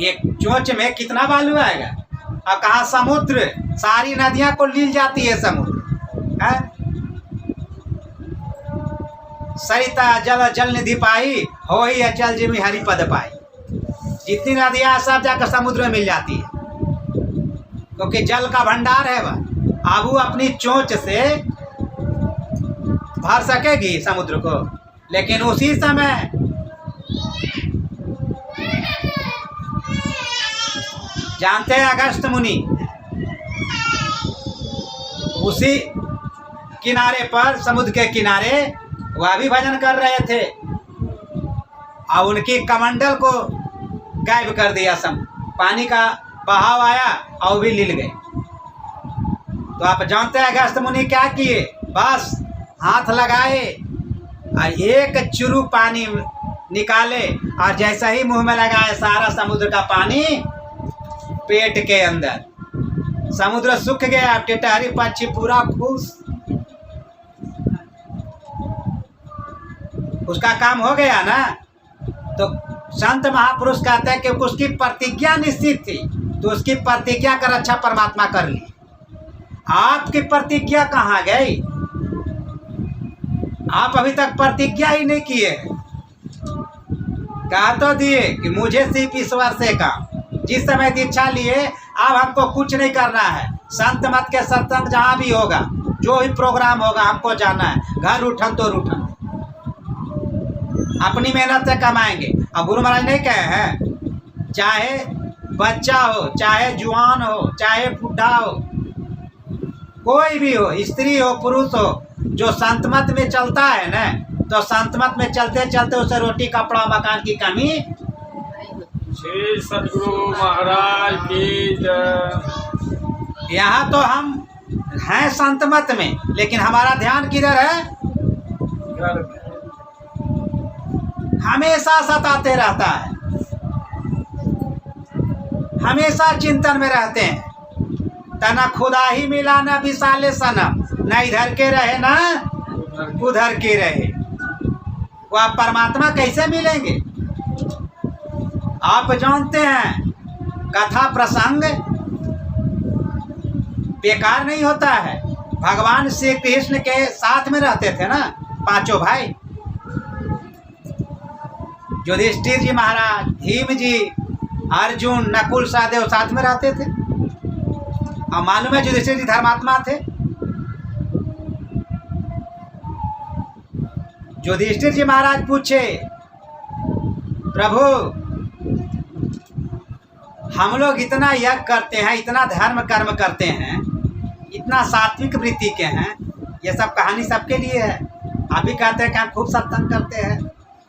एक चोंच में कितना बालू आएगा, और कहाँ समुद्र, सारी नदियां को लील जाती है समुद्र है। सरिता जल निधि पाई, हो ही अचल जिमि हरि पद पाई। जितनी नदियां सब जाकर समुद्र में मिल जाती है, क्योंकि जल का भंडार है वह। अब वो अपनी चोंच से भर सकेगी समुद्र को, लेकिन उसी समय जानते हैं अगस्त मुनि उसी किनारे पर, समुद्र के किनारे वह भी भजन कर रहे थे, और उनकी कमंडल को गायब कर दिया। पानी का बहाव आया और भी लील गए। तो आप जानते हैं अगस्त मुनि क्या किए, बस हाथ लगाए और एक चुरू पानी निकाले, और जैसा ही मुंह में लगाए सारा समुद्र का पानी पेट के अंदर, समुद्र सूख गया। टिटहरी पक्षी पूरा खुश, उसका काम हो गया ना। तो संत महापुरुष कहते हैं कि उसकी प्रतिज्ञा निश्चित थी, तो उसकी प्रतिज्ञा का रक्षा परमात्मा कर ली। आपकी प्रतिज्ञा कहाँ गई, आप अभी तक प्रतिज्ञा ही नहीं किए। कहा तो दिए कि मुझे सिर्फ ईश्वर से काम, जिस समय दीक्षा लिए अब हमको कुछ नहीं करना है। संत मत के सत्संग जहाँ भी होगा, जो भी प्रोग्राम होगा, हमको जाना है। घर उठन तो रूठन, अपनी मेहनत से कमाएंगे। अब गुरु महाराज नहीं कहे हैं, चाहे बच्चा हो, चाहे जुआन हो, चाहे बुढ़ा हो, कोई भी हो, स्त्री हो, पुरुष हो, जो संत मत में चलता है ना, तो संत मत में चलते चलते उसे रोटी कपड़ा मकान की कमी। श्री सद्गुरु महाराज की जय। यहाँ तो हम हैं संत मत में, लेकिन हमारा ध्यान किधर है, घर में। हमेशा सताते रहता है, हमेशा चिंतन में रहते हैं। तना खुदा ही मिला न विशाले सनम, न इधर के रहे ना उधर के रहे। वह परमात्मा कैसे मिलेंगे। आप जानते हैं कथा प्रसंग बेकार नहीं होता है। भगवान श्री कृष्ण के साथ में रहते थे ना पांचों भाई, युधिष्ठिर जी महाराज, भीम जी, अर्जुन, नकुल, सहदेव साथ में रहते थे। और मालूम है युधिष्ठिर जी धर्मात्मा थे। युधिष्ठिर जी महाराज पूछे, प्रभु हम लोग इतना यज्ञ करते हैं, इतना धर्म कर्म करते हैं, इतना सात्विक वृत्ति के हैं, ये सब कहानी सबके लिए है। आप भी कहते हैं कि हम खूब सत्संग करते हैं,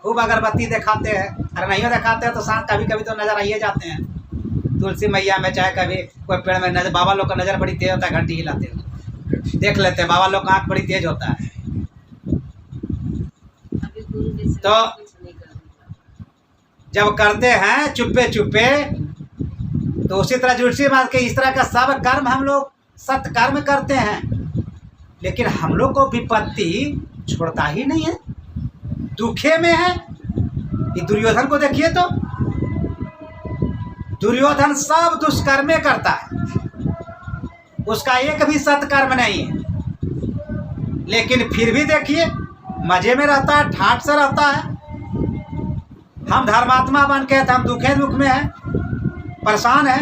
खूब अगरबत्ती दिखाते हैं। अरे नहीं दिखाते हैं तो सांस कभी कभी तो नजर आइए जाते हैं। तुलसी मैया में चाहे कभी कोई पेड़ में नजर, बाबा लोग का नज़र बड़ी तेज होता है, घंटी हिलाते हैं, देख लेते हैं, बाबा लोग का आँख बड़ी तेज होता है। तो जब करते हैं चुप्पे चुप्पे, तो उसी तरह जुड़सी बात के इस तरह का सब कर्म हम लोग सत्कर्म करते हैं, लेकिन हम लोग को विपत्ति छोड़ता ही नहीं है, दुखे में है। ये दुर्योधन को देखिए तो, दुर्योधन सब दुष्कर्मे करता है, उसका एक भी सत्कर्म नहीं है, लेकिन फिर भी देखिए मजे में रहता है, ठाट से रहता है। हम धर्मात्मा बन के तो हम दुखे दुख में है, परेशान है।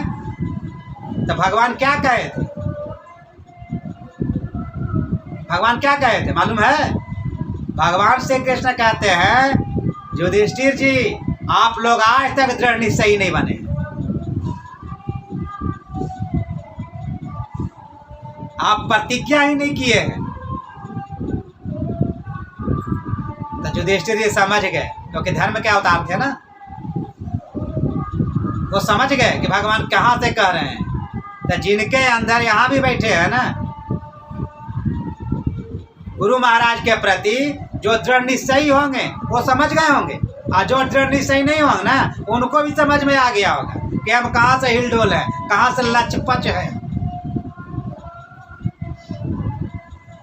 तो भगवान क्या कहे थे? भगवान क्या कहे थे मालूम है? भगवान श्री कृष्ण कहते हैं, युधिष्ठिर जी आप लोग आज तक दृढ़ निश्चयी नहीं बने। आप प्रतिज्ञा ही नहीं किए हैं। तो युधिष्ठिर जी समझ गए, क्योंकि धर्म के अवतार थे ना, वो समझ गए कि भगवान कहाँ से कह रहे हैं। तो जिनके अंदर यहाँ भी बैठे हैं ना, गुरु महाराज के प्रति जो दृढ़ निश्चयी होंगे वो समझ गए होंगे, और जो दृढ़ निश्चयी नहीं होंगे ना, उनको भी समझ में आ गया होगा कि हम कहाँ से हिलडोल है, कहाँ से लचपच है।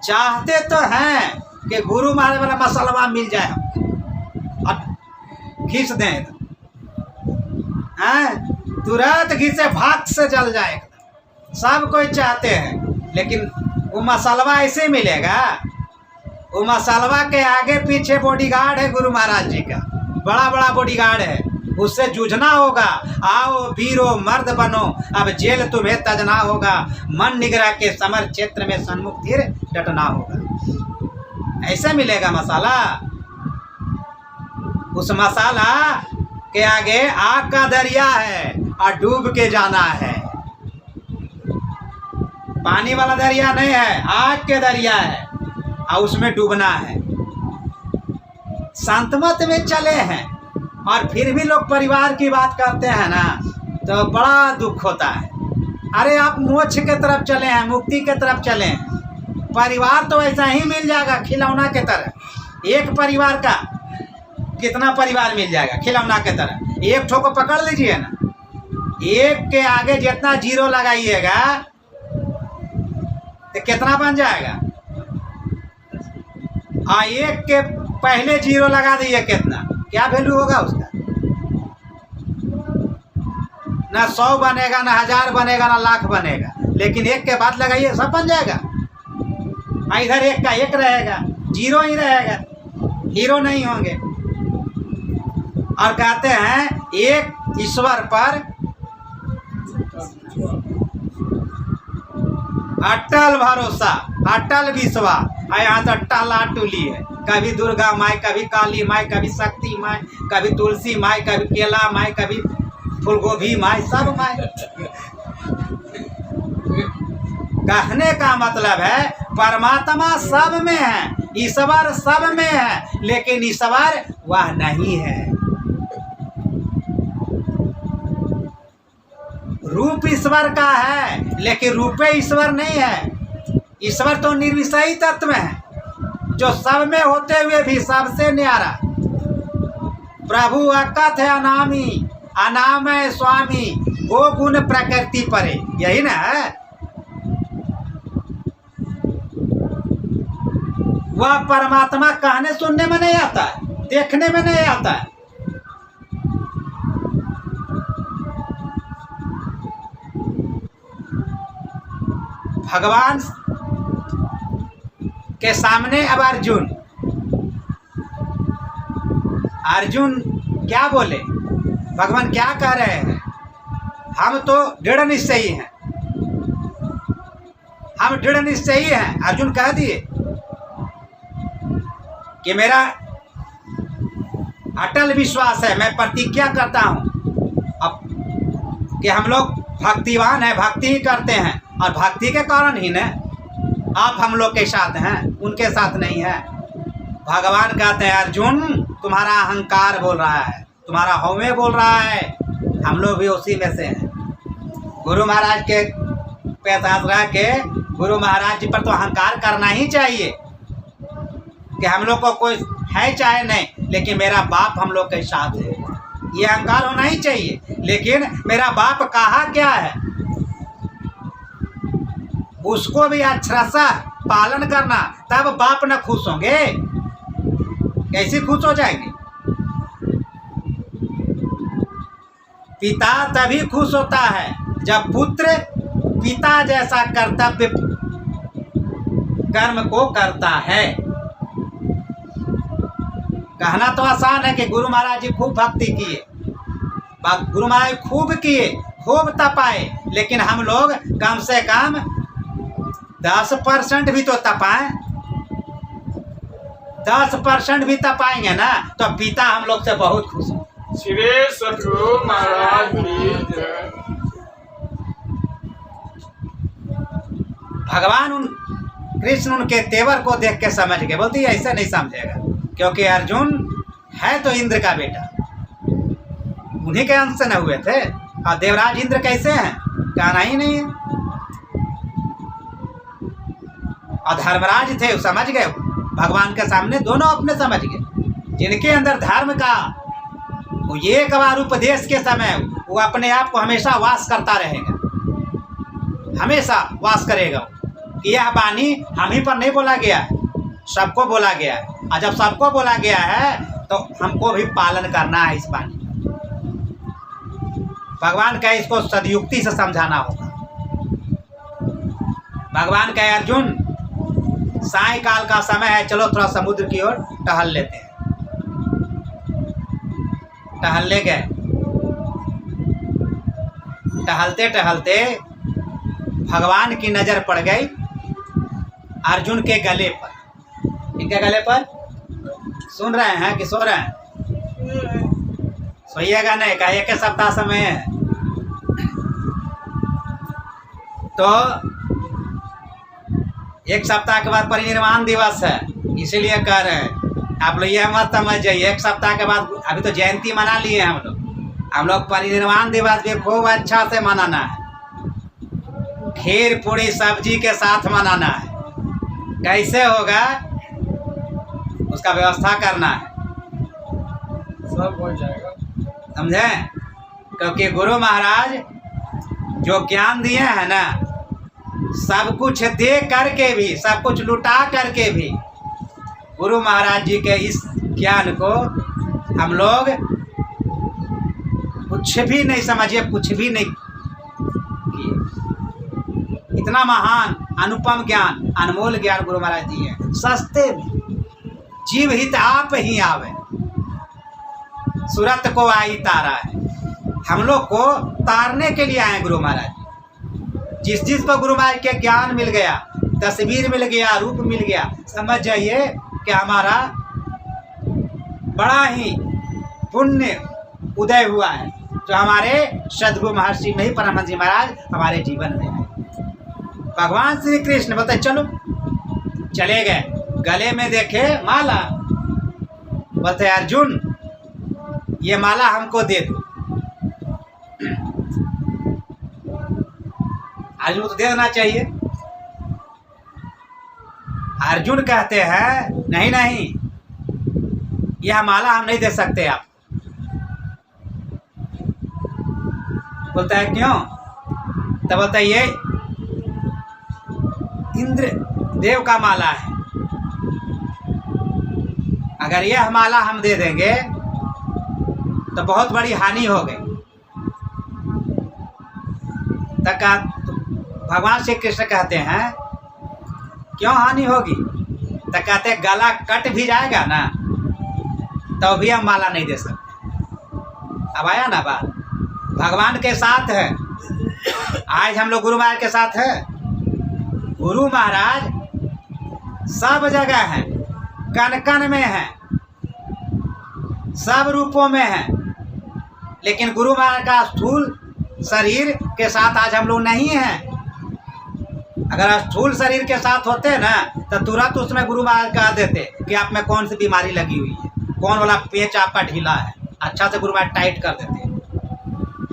चाहते तो हैं कि गुरु महाराज वाला मसलवा मिल जाए और खींच दें, तुरंत घिसे भाग से जल जाए। सब कोई चाहते हैं, लेकिन वो मसलवा ऐसे मिलेगा। वो मसलवा के आगे पीछे बॉडीगार्ड है गुरु महाराज जी का, बड़ा बड़ा बॉडीगार्ड है, उससे जूझना होगा। आओ वीरो मर्द बनो, अब जेल तुम्हें तजना होगा, मन निगरा के समर क्षेत्र में सन्मुख धीर डटना होगा। ऐसे मिलेगा मसाला। उस मसाला के आगे आग का दरिया है और डूब के जाना है। पानी वाला दरिया नहीं है, आग के दरिया है और उसमें डूबना है। संतमत में चले हैं और फिर भी लोग परिवार की बात करते हैं ना, तो बड़ा दुख होता है। अरे आप मोक्ष के तरफ चले हैं, मुक्ति के तरफ चले हैं, परिवार तो ऐसा ही मिल जाएगा खिलौना के तरह। एक परिवार का कितना परिवार मिल जाएगा खिलौना के तरह। एक ठो को पकड़ लीजिए ना, एक के आगे जितना जीरो लगाइएगा तो कितना बन जाएगा, और एक के पहले जीरो लगा दीजिए कितना, क्या वैल्यू होगा उसका? ना 100 बनेगा, ना 1000 बनेगा, ना लाख बनेगा। लेकिन एक के बाद लगाइए सब बन जाएगा। इधर एक का एक रहेगा, जीरो ही रहेगा, हीरो नहीं होंगे। और कहते हैं एक ईश्वर पर अटल भरोसा, अटल विश्वास। यहाँ तो टाला टूली है, कभी दुर्गा माई, कभी काली माई, कभी शक्ति माई, कभी तुलसी माई, कभी केला माई, कभी फूलगोभी माई, सब माई। कहने का मतलब है परमात्मा सब में है, ईश्वर सब में है, लेकिन ईश्वर वह नहीं है। रूप ईश्वर का है, लेकिन रूपे ईश्वर नहीं है। ईश्वर तो निर्विषयी तत्व है, जो सब में होते हुए भी सबसे न्यारा। प्रभु अकथ है अनामी, अनाम है स्वामी, वो गुण प्रकृति परे, यही ना है। वह परमात्मा कहने सुनने में नहीं आता है, देखने में नहीं आता है। भगवान के सामने अब अर्जुन क्या बोले? भगवान क्या कह रहे हैं? हम तो दृढ़ निश्चयी हैं, हम दृढ़ निश्चयी हैं। अर्जुन कह दिए कि मेरा अटल विश्वास है, मैं प्रतिज्ञा करता हूँ अब कि हम लोग भक्तिवान हैं, भक्ति ही करते हैं, और भक्ति के कारण ही ना आप हम लोग के साथ हैं, उनके साथ नहीं है। भगवान कहते हैं अर्जुन तुम्हारा अहंकार बोल रहा है, तुम्हारा हौवे बोल रहा है, हम लोग भी उसी में से हैं। गुरु महाराज के पैसा रह के गुरु महाराज जी पर तो अहंकार करना ही चाहिए कि हम लोग को कोई है चाहे नहीं, लेकिन मेरा बाप हम लोग के साथ है, ये अहंकार होना ही चाहिए। लेकिन मेरा बाप कहा क्या है, उसको भी अक्षरशः पालन करना, तब बाप न खुश होंगे। कैसे खुश हो जाएंगे? पिता तभी खुश होता है जब पुत्र पिता जैसा कर्तव्य कर्म को करता है। कहना तो आसान है कि गुरु महाराज जी खूब भक्ति किए, गुरु महाराज खूब किए, खूब तपाए, लेकिन हम लोग कम से कम 10% भी तो तपाएं। 10% भी तपाएंगे ना तो पिता हम लोग से बहुत खुश हैं। श्री सद्गुरु महाराज की जय। भगवान कृष्ण उनके तेवर को देख के समझ गए, बोलती ऐसे नहीं समझेगा, क्योंकि अर्जुन है तो इंद्र का बेटा, उन्हीं के अंश से न हुए थे। और देवराज इंद्र कैसे हैं, कहना ही नहीं है। और धर्मराज थे, समझ गए भगवान के सामने, दोनों अपने समझ गए। जिनके अंदर धर्म का वो एक बार उपदेश के समय वो अपने आप को हमेशा वास करता रहेगा, हमेशा वास करेगा कि यह वाणी हम ही पर नहीं बोला गया है, सबको बोला गया है। और जब सबको बोला गया है तो हमको भी पालन करना है इस वाणी। भगवान का इसको सदयुक्ति से समझाना होगा। भगवान कहे अर्जुन सायंकाल का समय है, चलो थोड़ा समुद्र की ओर टहल लेते हैं। टहलने गए, टहलते टहलते भगवान की नज़र पड़ गई अर्जुन के गले पर। इनके गले पर सुन रहे हैं कि सो रहे हैं? सोइएगा नहीं, का एक सप्ताह समय है। तो एक सप्ताह के बाद परिनिर्वाण दिवस है, इसीलिए कह रहे हैं। आप लोग यह मत समझ जाइए एक सप्ताह के बाद, अभी तो जयंती मना लिए हैं हम लोग परिनिर्वाण दिवस भी खूब अच्छा से मनाना है, खीर पूरी सब्जी के साथ मनाना है। कैसे होगा उसका व्यवस्था करना है, सब हो जाएगा, समझे? क्योंकि गुरु महाराज जो ज्ञान दिए हैं ना, सब कुछ दे करके भी, सब कुछ लुटा करके भी गुरु महाराज जी के इस ज्ञान को हम लोग कुछ भी नहीं समझिए, कुछ भी नहीं किए। इतना महान अनुपम ज्ञान, अनमोल ज्ञान गुरु महाराज दिए, सस्ते में। जीव हित आप ही आवे, सूरत को आई तारा है। हम लोग को तारने के लिए आए गुरु महाराज। जिस जिस को गुरु महाराज के ज्ञान मिल गया, तस्वीर मिल गया, रूप मिल गया, समझ जाइए कि हमारा बड़ा ही पुण्य उदय हुआ है, जो हमारे सद्गुरु महर्षि नहीं परमहंस जी महाराज हमारे जीवन में है। भगवान श्री कृष्ण बोलते चलो, चले गए, गले में देखे माला, बोलते अर्जुन ये माला हमको दे दो। अर्जुन को तो दे देना चाहिए। अर्जुन कहते हैं नहीं नहीं, यह माला हम नहीं दे सकते आप। बोलता है क्यों? तब बोलता है ये इंद्र देव का माला है, अगर यह माला हम दे देंगे तो बहुत बड़ी हानि हो गई। तब भगवान श्री कृष्ण कहते हैं क्यों हानि होगी? तो कहते गला कट भी जाएगा ना तो भी हम माला नहीं दे सकते। अब आया ना बात, भगवान के साथ है। आज हम लोग गुरु महाराज के साथ है। गुरु महाराज सब जगह हैं, कण कण में हैं, सब रूपों में हैं, लेकिन गुरु महाराज का स्थूल शरीर के साथ आज हम लोग नहीं हैं। अगर स्थूल शरीर के साथ होते ना तो तुरंत उसमें गुरु महाराज कह देते कि आप में कौन सी बीमारी लगी हुई है, कौन वाला पेच आपका ढीला है, अच्छा से गुरु महाराज टाइट कर देते।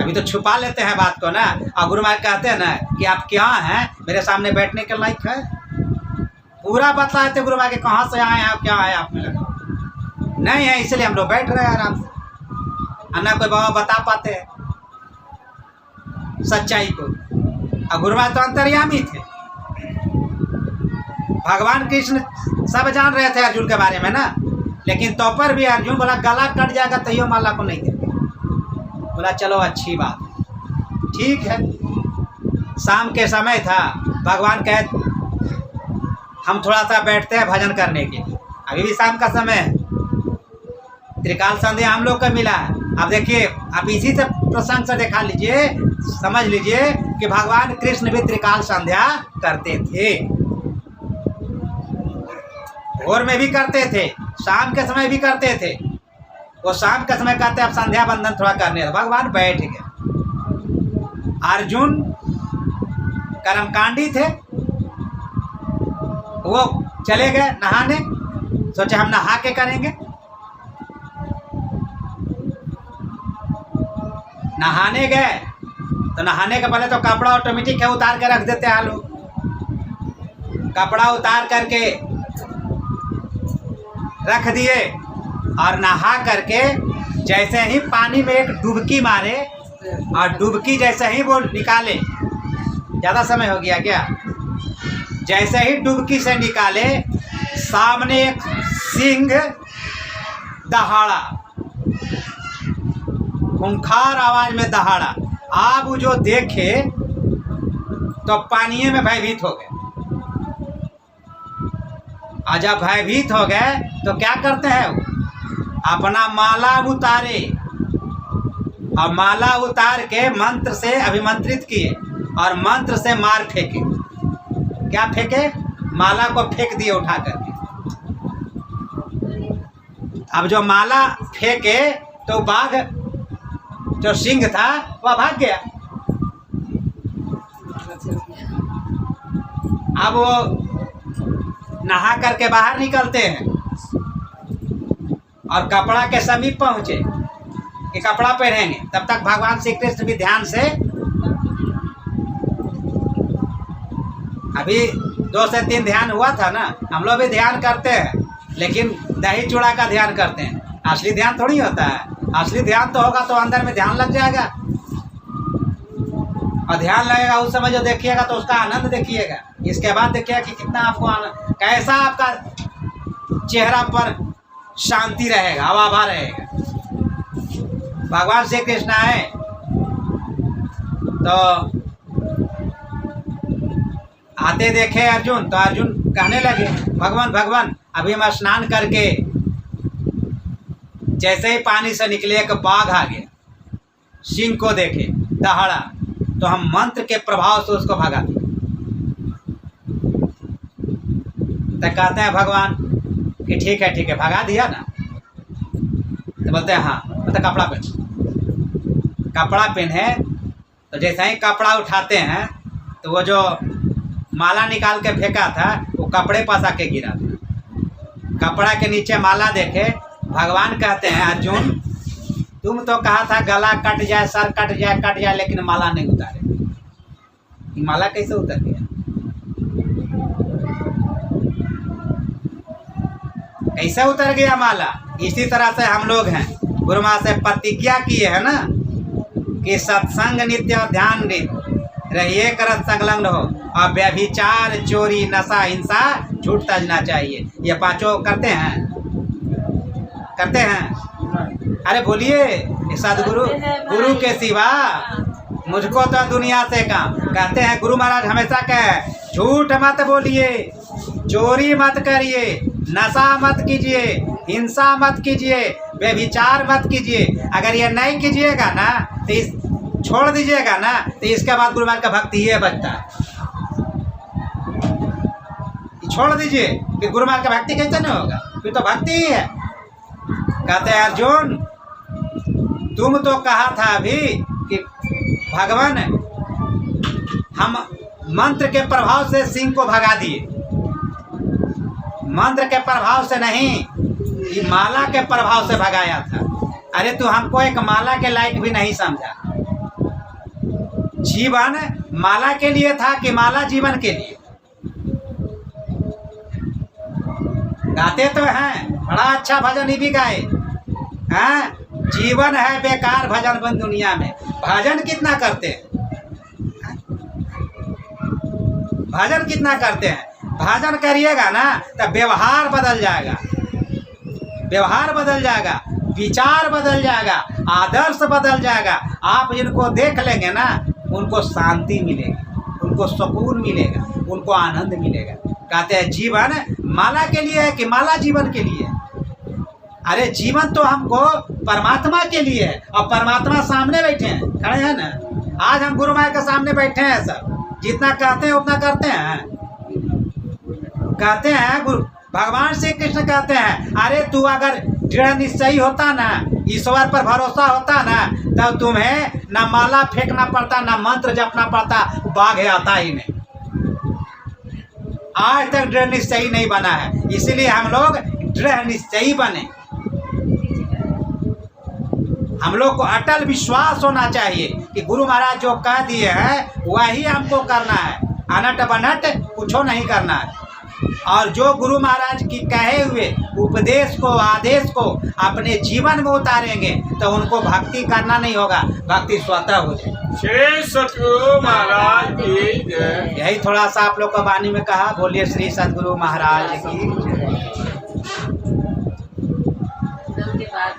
अभी तो छुपा लेते हैं बात को ना, और गुरु महाराज कहते हैं ना कि आप क्या हैं, मेरे सामने बैठने के लायक है। पूरा बतला देते गुरु महाराज के कहाँ से आए हैं, क्या है आप में लगा नहीं है, इसलिए हम लोग बैठ रहे हैं आराम से। ना कोई बाबा बता पाते हैं सच्चाई को, और गुरु महाराज तो अंतर्यामी थे। भगवान कृष्ण सब जान रहे थे अर्जुन के बारे में ना, लेकिन तो पर भी अर्जुन बोला गला कट जाएगा तैयो माला को नहीं देंगे। बोला चलो अच्छी बात, ठीक है। शाम के समय था, भगवान कहे हम थोड़ा सा बैठते हैं भजन करने के लिए, अभी भी शाम का समय है। त्रिकाल संध्या हम लोग को मिला है। अब देखिए, आप इसी से प्रसंग से दिखा लीजिए, समझ लीजिए कि भगवान कृष्ण भी त्रिकाल संध्या करते थे। भोर में भी करते थे, शाम के समय भी करते थे। वो शाम के समय कहते अब संध्या बंदन थोड़ा करने, भगवान बैठ गए। अर्जुन कर्मकांडी थे, वो चले गए नहाने, सोचे हम नहा के करेंगे। नहाने गए तो नहाने के पहले तो कपड़ा ऑटोमेटिक है उतार के रख देते हैं लोग। कपड़ा उतार करके रख दिए और नहा करके जैसे ही पानी में एक डुबकी मारे और डुबकी जैसे ही वो निकाले, ज़्यादा समय हो गया क्या, जैसे ही डुबकी से निकाले सामने एक सिंह दहाड़ा, खूंखार आवाज में दहाड़ा। आप वो जो देखे तो पानी में भयभीत हो गए। और जब भयभीत हो गए तो क्या करते हैं, अपना माला उतारे और माला उतार के मंत्र से अभिमंत्रित किए और मंत्र से मार फेंके। क्या फेंके, माला को फेंक दिए उठा करके। अब जो माला फेंके तो बाघ जो सिंह था वह भाग गया। अब वो नहा करके बाहर निकलते हैं और कपड़ा के समीप पहुंचे कि कपड़ा पहनेंगे। तब तक भगवान श्री कृष्ण भी ध्यान से, अभी 2 से 3 ध्यान हुआ था ना, हम लोग भी ध्यान करते हैं लेकिन दही चूड़ा का ध्यान करते हैं, असली ध्यान थोड़ी होता है। असली ध्यान तो होगा तो अंदर में ध्यान लग जाएगा और ध्यान लगेगा उस समय जो देखिएगा तो उसका आनंद देखिएगा। इसके बाद देखिएगा कि कितना आपको आनंद, कैसा आपका चेहरा पर शांति रहेगा, हवा रहेगा। भगवान श्री कृष्ण आए तो आते देखे अर्जुन, तो अर्जुन कहने लगे भगवान भगवान अभी हम स्नान करके जैसे ही पानी से निकले एक बाघ आ गया, सिंह को देखे दहाड़ा, तो हम मंत्र के प्रभाव से उसको भगा दिए। तो कहते हैं भगवान कि ठीक है भगा दिया ना, तो बोलते हैं हाँ, तो कपड़ा पहन। कपड़ा पहने तो जैसे ही कपड़ा उठाते हैं तो वो जो माला निकाल के फेंका था वो कपड़े पास आके गिरा था। कपड़ा के नीचे माला देखे, भगवान कहते हैं अर्जुन तुम तो कहा था गला कट जाए, सर कट जाए लेकिन माला नहीं उतारे। माला कैसे उतर गया, कैसे उतर गया माला? इसी तरह से हम लोग हैं, गुरु माँ से प्रतिज्ञा किए है ना कि सत्संग नित्य और ध्यान रहिए, करत संलग्न हो और व्यभिचार, चोरी, नशा, हिंसा, झूठ तजना चाहिए। ये 5 करते हैं। अरे बोलिए, सदगुरु गुरु के सिवा मुझको तो दुनिया से काम। कहते हैं गुरु महाराज हमेशा कहे झूठ मत बोलिए, चोरी मत करिए, नशा मत कीजिए, हिंसा मत कीजिए, व्यभिचार मत कीजिए। अगर ये नहीं कीजिएगा ना तो छोड़ दीजिएगा ना तो इसके बाद गुरु महाराज का भक्ति ये बचता है। छोड़ दीजिए कि गुरु महाराज का भक्ति कैसे नहीं होगा, फिर तो भक्ति ही है। कहते हैं अर्जुन तुम तो कहा था अभी कि भगवान हम मंत्र के प्रभाव से सिंह को भगा दिए। मंत्र के प्रभाव से नहीं, ये माला के प्रभाव से भगाया था। अरे तू हमको एक माला के लायक भी नहीं समझा। जीवन माला के लिए था कि माला जीवन के लिए? गाते तो हैं, बड़ा अच्छा भजन ही भी गाए हैं। जीवन है बेकार भजन बन दुनिया में। भजन कितना करते हैं, भजन कितना करते हैं? भजन करिएगा ना तो व्यवहार बदल जाएगा, व्यवहार बदल जाएगा, विचार बदल जाएगा, आदर्श बदल जाएगा। आप जिनको देख लेंगे ना उनको शांति मिलेगी, उनको सुकून मिलेगा, उनको आनंद मिलेगा। कहते हैं जीवन माला के लिए है कि माला जीवन के लिए? अरे जीवन तो हमको परमात्मा के लिए है, और परमात्मा सामने बैठे हैं, खड़े हैं ना। आज हम गुरु माया के सामने बैठे हैं, सब जितना कहते हैं उतना करते हैं। कहते हैं गुरु भगवान श्री कृष्ण कहते हैं, अरे तू अगर दृढ़ निश्चयी होता ना, ईश्वर पर भरोसा होता ना, तब तुम्हें ना माला फेंकना पड़ता, ना मंत्र जपना पड़ता, बाघ आता ही नहीं। आज तक दृढ़ निश्चयी नहीं बना है, इसीलिए हम लोग दृढ़ निश्चयी बने। हम लोग को अटल विश्वास होना चाहिए कि गुरु महाराज जो कह दिए हैं वही हमको करना है, अनट बनट कुछ नहीं करना है। और जो गुरु महाराज की कहे हुए उपदेश को, आदेश को अपने जीवन में उतारेंगे तो उनको भक्ति करना नहीं होगा, भक्ति स्वतः हो जाए। श्री सतगुरु महाराज की जय। यही थोड़ा सा आप लोग को वाणी में कहा। बोलिए श्री सतगुरु महाराज की। के बाद